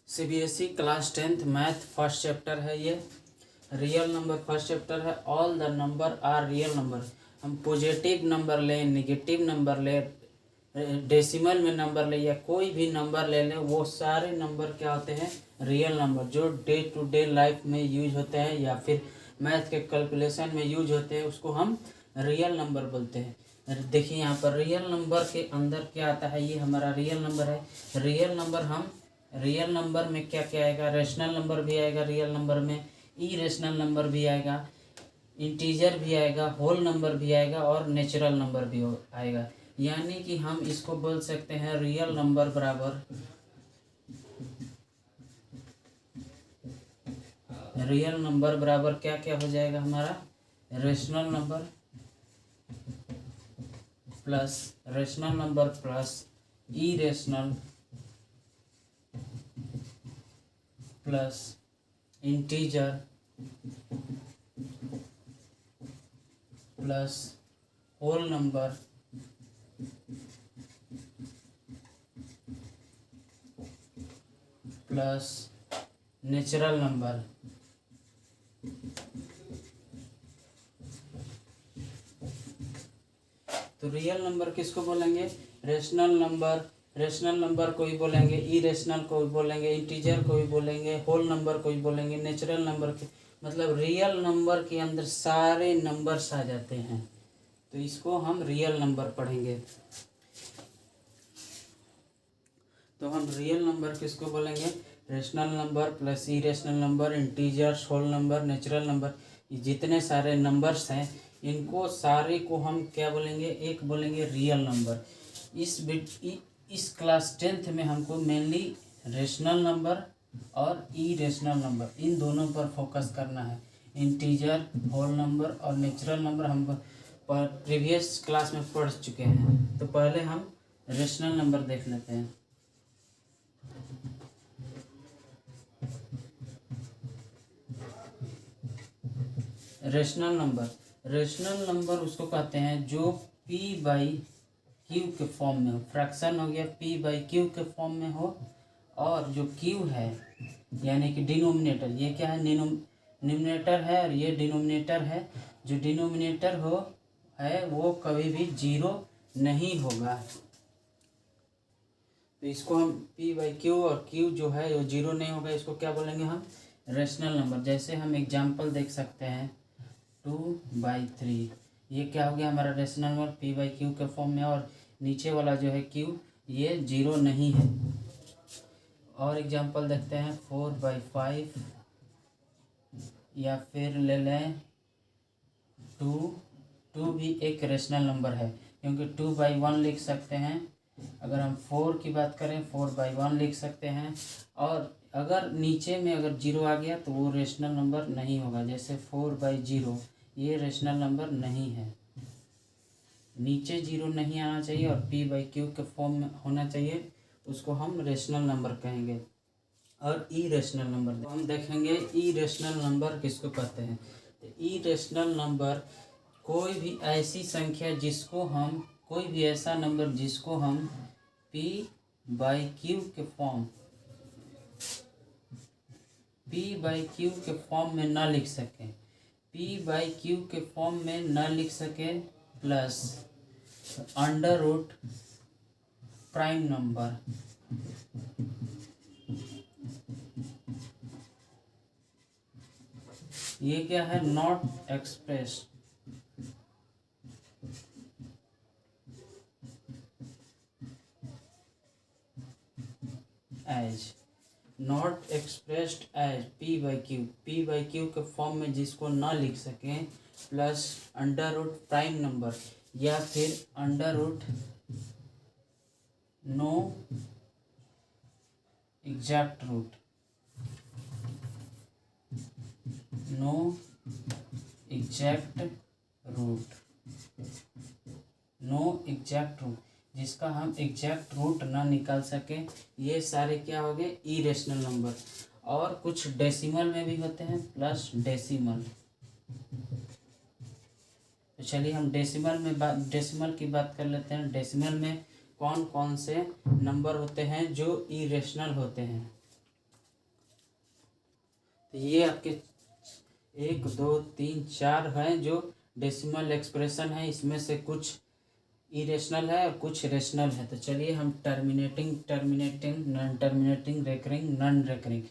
CBSE class 10th math first chapter है ये। Real number first chapter है। All the number are real number. हम positive number लें, negative number लें, decimal में नंबर ले या कोई भी नंबर ले लें, वो सारे नंबर क्या होते हैं? रियल नंबर, जो डे टू डे लाइफ में यूज होते हैं या फिर मैथ के कैलकुलेशन में यूज होते हैं, उसको हम रियल नंबर बोलते हैं। देखिए यहाँ पर रियल नंबर के अंदर क्या आता है, ये हमारा रियल नंबर है। रियल नंबर में क्या क्या आएगा? रेशनल नंबर भी आएगा रियल नंबर में, इरेशनल नंबर भी आएगा, इंटीजर भी आएगा, होल नंबर भी आएगा और नेचुरल नंबर भी आएगा। यानी कि हम इसको बोल सकते हैं रियल नंबर बराबर क्या क्या हो जाएगा हमारा? Rational number plus irrational plus integer plus whole number plus natural number. तो रियल नंबर किसको बोलेंगे? रेशनल नंबर को भी बोलेंगे, इरेशनल को भी बोलेंगे, इंटीजर को भी बोलेंगे, होल नंबर को भी बोलेंगे, नेचुरल नंबर के मतलब रियल नंबर के अंदर सारे नंबर्स आ जाते हैं, तो इसको हम रियल नंबर पढ़ेंगे। तो हम रियल नंबर किसको बोलेंगे? Rational number plus irrational number, integers, whole number, natural number, ये जितने सारे नंबर्स हैं इनको सारे को हम क्या बोलेंगे? एक बोलेंगे रियल नंबर। इस क्लास 10th में हमको मेनली रेशनल नंबर और इरेशनल नंबर इन दोनों पर फोकस करना है। इंटीजर, होल नंबर और नेचुरल नंबर हम प्रीवियस क्लास में पढ़ चुके हैं। तो पहले हम रेशनल नंबर देख लेते हैं। रेशनल नंबर उसको कहते हैं जो p बाई क्यू के फॉर्म में हो। फ्रैक्शन हो गया p बाई क्यू के फॉर्म में हो, और जो q है यानी कि डिनोमिनेटर, ये क्या है? न्यूमरेटर है और ये डिनोमिनेटर है। जो डिनोमिनेटर है वो कभी भी जीरो नहीं होगा, तो इसको हम p बाई क्यू, और q जो है वो जीरो नहीं होगा, इसको क्या बोलेंगे हम? Rational number. जैसे हम एग्जांपल देख सकते हैं 2/3, ये क्या हो गया हमारा? Rational number p by q के फॉर्म में, और नीचे वाला जो है q ये जीरो नहीं है। और एग्जांपल देखते हैं 4/5, या फिर ले लें 2 भी एक रेशनल नंबर है, क्योंकि 2/1 लिख सकते हैं। अगर हम 4 की बात करें 4/1 लिख सकते हैं, और अगर नीचे में अगर जीरो आ गया तो वो रेशनल नंबर नहीं होगा। जैसे 4/0 ये रेशनल नंबर नहीं है, नीचे जीरो नहीं आना चाहिए और p बाई क्यू के फॉर्म में होना चाहिए, उसको हम रेशनल नंबर कहेंगे। और इरेशनल नंबर हम देखेंगे इरेशनल नंबर किसको कहते हैं। तो इरेशनल नंबर कोई भी ऐसी संख्या जिसको हम, कोई भी ऐसा नंबर जिसको हम p बाई क्यू के फॉर्म में ना लिख सकें, p बाई क्यू के फॉर्म में ना लिख सकें, plus under root prime number, ये क्या है? Not expressed as p by q के फॉर्म में जिसको ना लिख सकें, plus under root prime number, या फिर under root no exact root, जिसका हम एग्जैक्ट रूट ना निकाल सकें, ये सारे क्या हो गए? Irrational number. और कुछ डेसिमल में भी होते हैं, प्लस डेसिमल। तो चलिए हम डेसिमल की बात कर लेते हैं। डेसिमल में कौन कौन से नंबर होते हैं जो इरेशनल होते हैं? तो ये आपके 1 2 3 4 हैं जो डेसिमल एक्सप्रेशन है। इसमें से कुछ इरेशनल है और कुछ रेशनल है। तो चलिए हम terminating, non terminating, recurring, non recurring,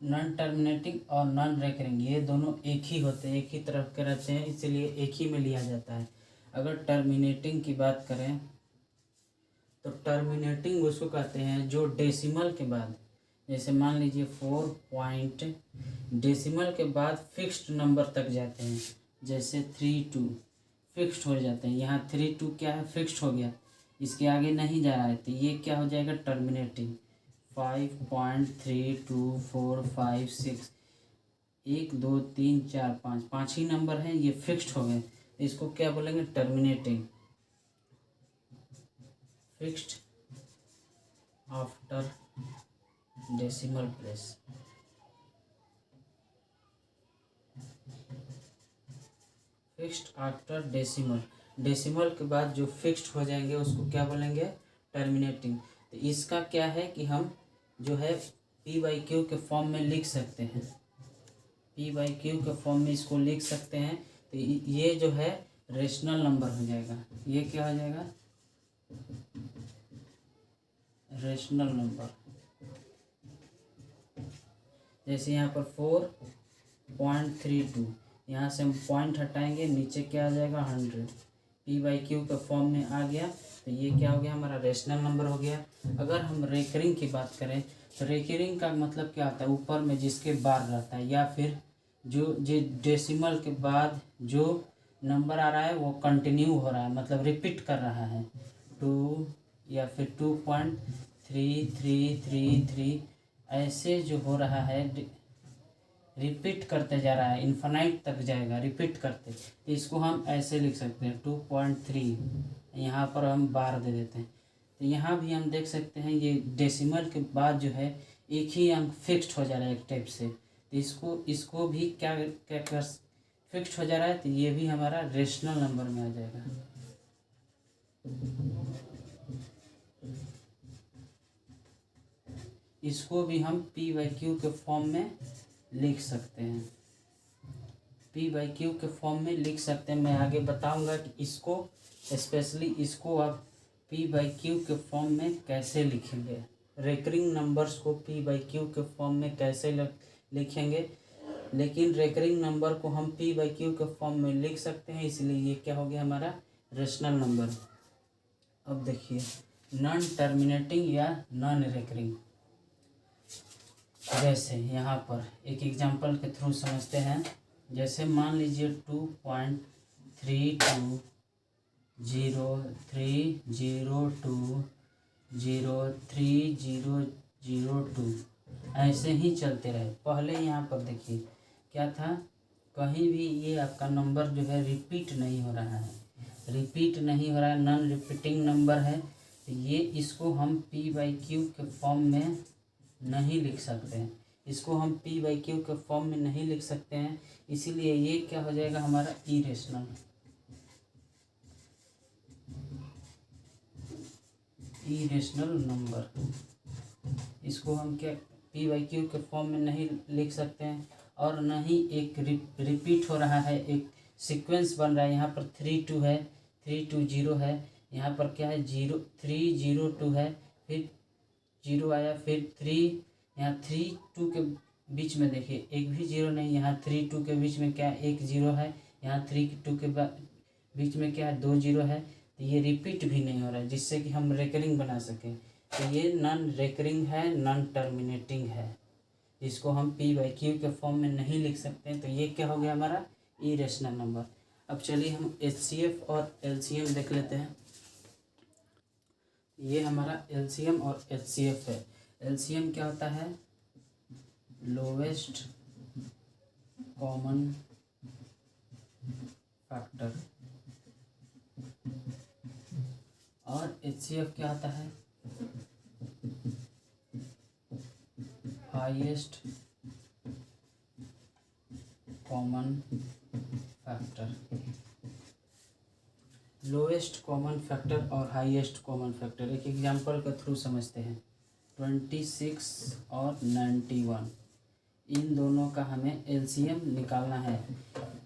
non terminating और नॉन रेकरिंग ये दोनों एक ही होते हैं, एक ही तरह के रहते हैं, इसलिए एक ही में लिया जाता है। अगर टर्मिनेटिंग की बात करें तो टर्मिनेटिंग उसको कहते हैं जो डेसिमल के बाद, जैसे मान लीजिए 4 पॉइंट डेसिमल के बाद फिक्स्ड नंबर तक जाते हैं, जैसे 32 फिक्स्ड हो जाते हैं। यहाँ 32 क्या है, फिक्स्ड हो गया, इसके आगे नहीं जा रहा है, तो ये क्या हो जाएगा, टर्मिनेटिंग। 5.32456 1 2 3 4 5 पाँच ही नंबर हैं, ये फिक्स्ड हो गए, तो इसको क्या बोलेंगे, terminating. Fixed after decimal place. Fixed after decimal, decimal के बाद जो फिक्स्ड हो जाएंगे उसको क्या बोलेंगे, टर्मिनेटिंग। तो इसका क्या है कि हम जो है P/Q के फॉर्म में लिख सकते हैं, P/Q के फॉर्म में इसको लिख सकते हैं। तो ये जो है रेशनल नंबर हो जाएगा, ये क्या हो जाएगा, रेशनल नंबर। जैसे यहाँ पर 4.32, यहाँ से हम पॉइंट हटाएंगे, नीचे क्या आ जाएगा, 100। P/Q के फॉर्म में आ गया, तो ये क्या हो गया, हमारा रेशनल नंबर हो गया। अगर हम रेकरिंग की बात करें तो रेकरिंग का मतलब क्या होता है, ऊपर में जिसके बार रहता है, या फिर जो डेसिमल के बाद जो नंबर आ रहा है वो कंटिन्यू हो रहा है, मतलब रिपीट कर रहा है, 2 या फिर 2.3333 ऐसे जो हो रहा है, रिपीट करते जा रहा है, इन्फिनाइट तक जाएगा रिपीट करते, तो इसको हम ऐसे लिख सकते हैं 2.3, यहाँ पर हम बार दे देते हैं। तो यहाँ भी हम देख सकते हैं ये डेसिमल के बाद जो है एक ही अंक फिक्स्ड हो जा रहा है एक टाइप से, तो इसको भी क्या क्या कर फिक्स्ड हो जा रहा है, तो ये भी हमारा रेशनल नंबर में आ जाएगा। इसको भी हम P/Q के फॉर्म में लिख सकते हैं, P/Q के फॉर्म में लिख सकते हैं। मैं आगे बताऊंगा कि इसको स्पेशली इसको आप P/Q के फॉर्म में कैसे लिखेंगे, रेकरिंग नंबर्स को P/Q के फॉर्म में कैसे लिखेंगे। लेकिन रेकरिंग नंबर को हम P/Q के फॉर्म में लिख सकते हैं, इसलिए ये क्या हो गया, हमारा रेशनल नंबर। अब देखिए नॉन टर्मिनेटिंग या नॉन रेकरिंग, जैसे यहाँ पर एक एग्जांपल के थ्रू समझते हैं। जैसे मान लीजिए 2.320302030002 ऐसे ही चलते रहे। पहले यहाँ पर देखिए क्या था, कहीं भी ये आपका नंबर जो है रिपीट नहीं हो रहा है, नॉन रिपीटिंग नंबर है, तो ये इसको हम P/Q के फॉर्म में नहीं लिख सकते हैं, इसको हम P/Q के फॉर्म में नहीं लिख सकते हैं, इसीलिए ये क्या हो जाएगा, हमारा इरेशनल नंबर। इसको हम क्या P/Q के फॉर्म में नहीं लिख सकते हैं, और न ही एक रिपीट हो रहा है, एक सीक्वेंस बन रहा है। यहाँ पर 32 है, 320 है, यहाँ पर क्या है 0302 है, फिर 0 आया, फिर 3, यहाँ 3 2 के बीच में देखिए एक भी 0 नहीं, यहाँ 3 2 के बीच में क्या है, एक 0 है, यहाँ 3 2 के बीच में क्या है, 2 0 है, तो ये रिपीट भी नहीं हो रहा है, जिससे कि हम रेकरिंग बना सकें। तो ये नॉन रेकरिंग है, नॉन टर्मिनेटिंग है, जिसको हम P/Q के फॉर्म में नहीं लिख सकते हैं। तो ये क्या हो गया, हमारा इरेशनल नंबर। अब चलिए हम HCF और LCM देख लेते हैं। ये हमारा LCM और HCF है। LCM क्या होता है, लोवेस्ट कॉमन फैक्टर, और HCF क्या होता है, highest common factor. Lowest common factor और हाईएस्ट कॉमन फैक्टर एक एग्जांपल के थ्रू समझते हैं। 26 और 91, इन दोनों का हमें एलसीएम निकालना है।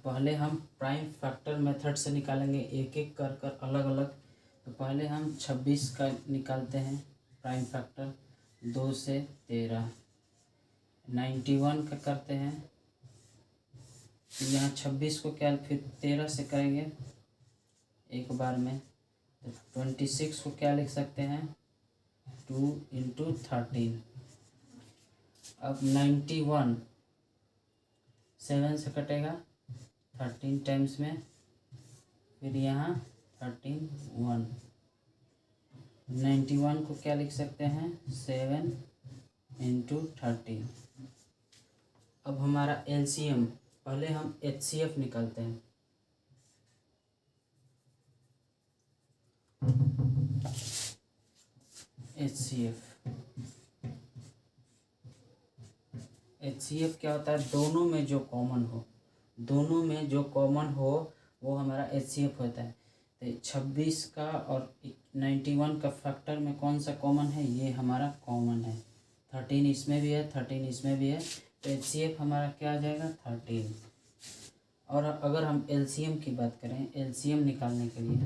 पहले हम प्राइम फैक्टर मेथड से निकालेंगे, एक एक कर कर अलग अलग। तो पहले हम 26 का निकालते हैं प्राइम फैक्टर, 2 से 13। 91 का करते हैं, तो यहाँ 26 को क्या फिर 13 से करेंगे एक बार में, तो 26 को क्या लिख सकते हैं 2 × 13। अब 91 7 से कटेगा 13 टाइम्स में, फिर यहाँ 13 1। 91 को क्या लिख सकते हैं 7 × 13। अब हमारा एलसीएम, पहले हम एचसीएफ निकालते हैं। एचसीएफ क्या होता है, दोनों में जो कॉमन हो वो हमारा एचसीएफ होता है। तो 26 का और 91 का फैक्टर में कौन सा कॉमन है, ये हमारा कॉमन है। 13 इसमें भी है, 13 इसमें भी है, तो एचसीएफ हमारा क्या आ जाएगा 13। और अगर हम एलसीएम की बात करें, एलसीएम निकालने के लिए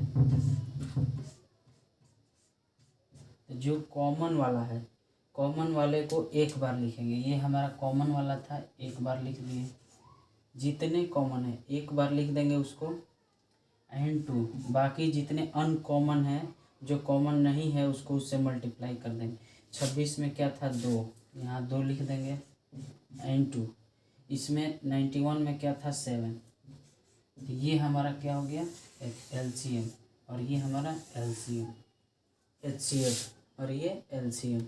जो कॉमन वाला है, कॉमन वाले को एक बार लिखेंगे। ये हमारा कॉमन वाला था, एक बार लिख दिए। जितने कॉमन है एक बार लिख देंगे उसको × 2। बाकी जितने अनकॉमन है, जो कॉमन नहीं है, उसको उससे मल्टीप्लाई कर देंगे। 26 में क्या था 2, यहाँ 2 लिख देंगे × 2। इसमें 91 में क्या था 7। तो ये हमारा क्या हो गया एलसीएम, और ये हमारा एलसीएम, एचसीएफ और ये एलसीएम।